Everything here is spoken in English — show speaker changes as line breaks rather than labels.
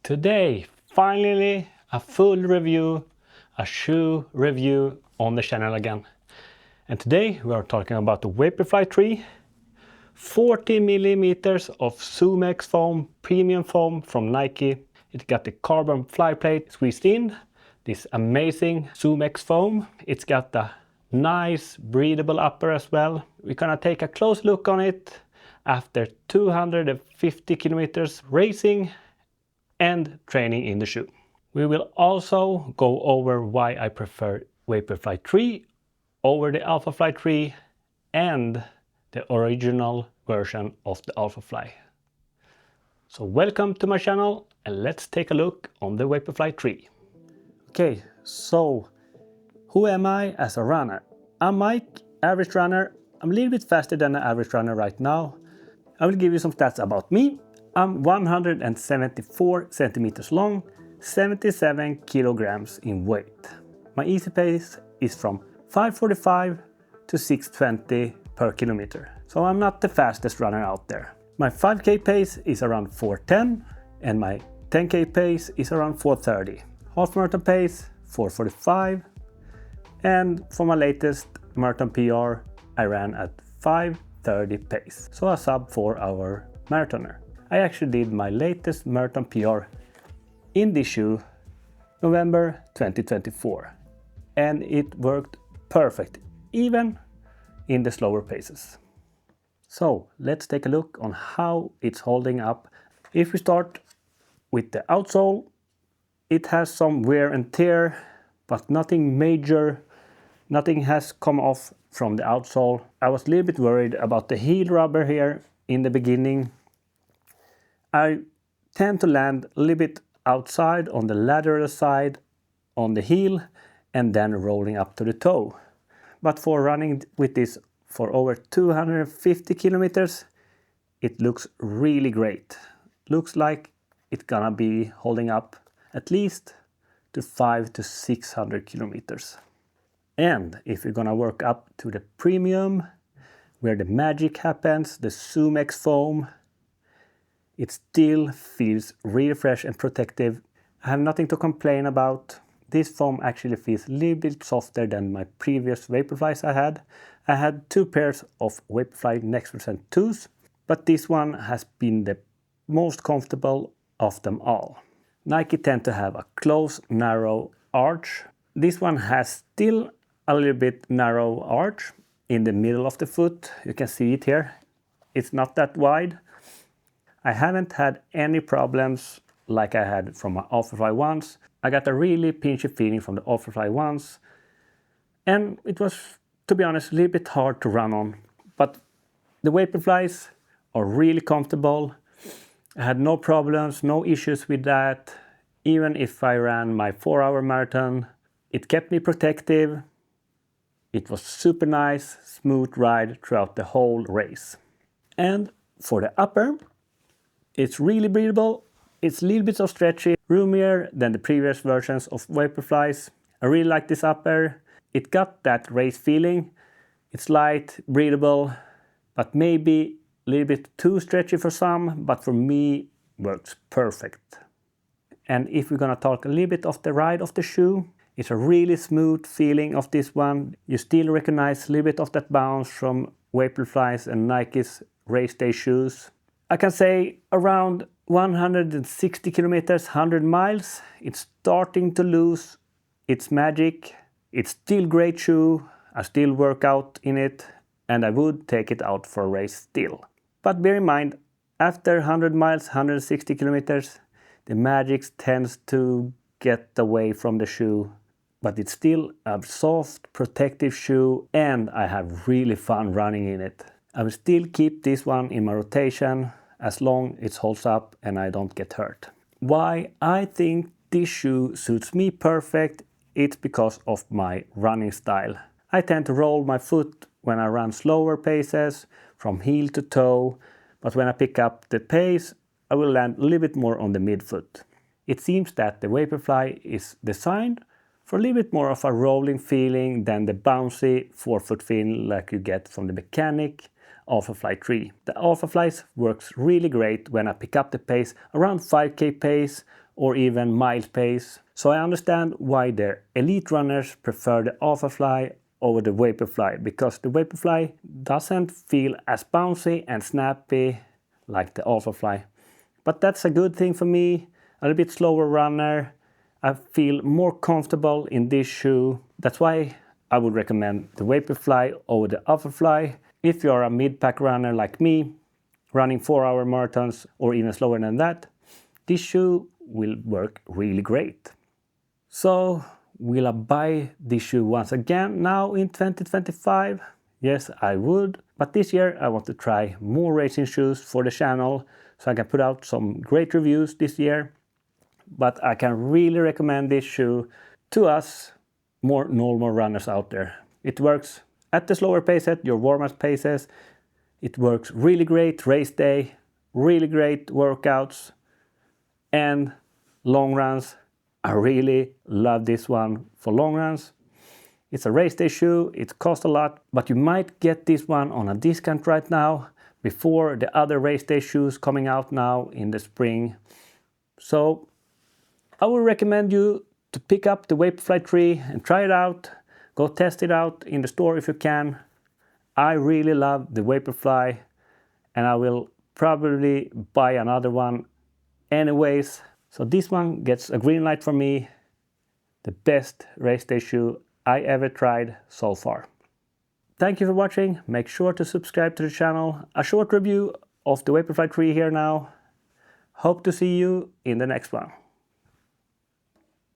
Today, finally, a full review, a shoe review on the channel again. And today we are talking about the Vaporfly 3, 40 millimeters of Sumex foam, premium foam from Nike. It got the carbon fly plate squeezed in, this amazing Sumex foam. It's got the nice breathable upper as well. We're gonna take a close look on it after 250 kilometers racing and training in the shoe. We will also go over why I prefer Vaporfly 3 over the alphafly 3 and the original version of the alphafly. So welcome to my channel and let's take a look on the Vaporfly 3. Okay, so who am I as a runner? I'm Mike, average runner. I'm a little bit faster than an average runner right now. I will give you some stats about me. I'm 174 centimeters long, 77 kilograms in weight. My easy pace is from 5:45 to 6:20 per kilometer. So I'm not the fastest runner out there. My 5K pace is around 4:10 and my 10K pace is around 4:30. Half marathon pace 4:45, and for my latest marathon PR I ran at 5:30 pace. So a sub 4-hour marathoner. I actually did my latest marathon PR in this shoe November 2024 and it worked perfect even in the slower paces. So let's take a look on how it's holding up. If we start with the outsole, it has some wear and tear but nothing major. Nothing has come off from the outsole. I was a little bit worried about the heel rubber here in the beginning. I tend to land a little bit outside on the lateral side on the heel and then rolling up to the toe. But for running with this for over 250 kilometers, it looks really great. Looks like it's gonna be holding up at least to 500 to 600 kilometers. And if you're gonna work up to the premium, where the magic happens, the Sumex foam, it still feels really fresh and protective. I have nothing to complain about. This foam actually feels a little bit softer than my previous Vaporflies I had. I had two pairs of Vaporfly Next% 2s, but this one has been the most comfortable of them all. Nike tend to have a close, narrow arch. This one has still a little bit narrow arch in the middle of the foot. You can see it here. It's not that wide. I haven't had any problems like I had from my alphafly ones. I got a really pinchy feeling from the alphafly ones, and it was, to be honest, a little bit hard to run on. But the Vaporflies are really comfortable. I had no problems, no issues with that. Even if I ran my 4-hour marathon, it kept me protective. It was super nice, smooth ride throughout the whole race. And for the upper, it's really breathable. It's a little bit so stretchy, roomier than the previous versions of Vaporflies. I really like this upper. It got that race feeling. It's light, breathable, but maybe a little bit too stretchy for some, but for me works perfect. And if we're gonna talk a little bit of the ride of the shoe, it's a really smooth feeling of this one. You still recognize a little bit of that bounce from Vaporflies and Nike's race day shoes. I can say around 160 kilometers, 100 miles, it's starting to lose its magic. It's still great shoe. I still work out in it and I would take it out for a race still. But bear in mind, after 100 miles, 160 kilometers, the magic tends to get away from the shoe. But it's still a soft, protective shoe and I have really fun running in it. I will still keep this one in my rotation as long as it holds up and I don't get hurt. Why I think this shoe suits me perfect, it's because of my running style. I tend to roll my foot when I run slower paces from heel to toe, but when I pick up the pace, I will land a little bit more on the midfoot. It seems that the Vaporfly is designed for a little bit more of a rolling feeling than the bouncy forefoot feeling like you get from the Mechanic alphafly 3. The alphaflies works really great when I pick up the pace around 5K pace or even mile pace. So I understand why the elite runners prefer the alphafly over the Vaporfly, because the Vaporfly doesn't feel as bouncy and snappy like the alphafly. But that's a good thing for me, a little bit slower runner. I feel more comfortable in this shoe. That's why I would recommend the Vaporfly over the alphafly. If you're a mid-pack runner like me, running 4-hour marathons or even slower than that, this shoe will work really great. So, will I buy this shoe once again now in 2025? Yes, I would. But this year I want to try more racing shoes for the channel, so I can put out some great reviews this year. But I can really recommend this shoe to us more normal runners out there. It works at the slower paces, your warm-up paces. It works really great race day, really great workouts, and long runs. I really love this one for long runs. It's a race day shoe, it costs a lot, but you might get this one on a discount right now before the other race day shoes coming out now in the spring. So I would recommend you to pick up the Vaporfly 3 and try it out. Go test it out in the store if you can. I really love the Vaporfly and I will probably buy another one anyways. So this one gets a green light from me. The best race day shoe I ever tried so far. Thank you for watching. Make sure to subscribe to the channel. A short review of the Vaporfly 3 here now. Hope to see you in the next one.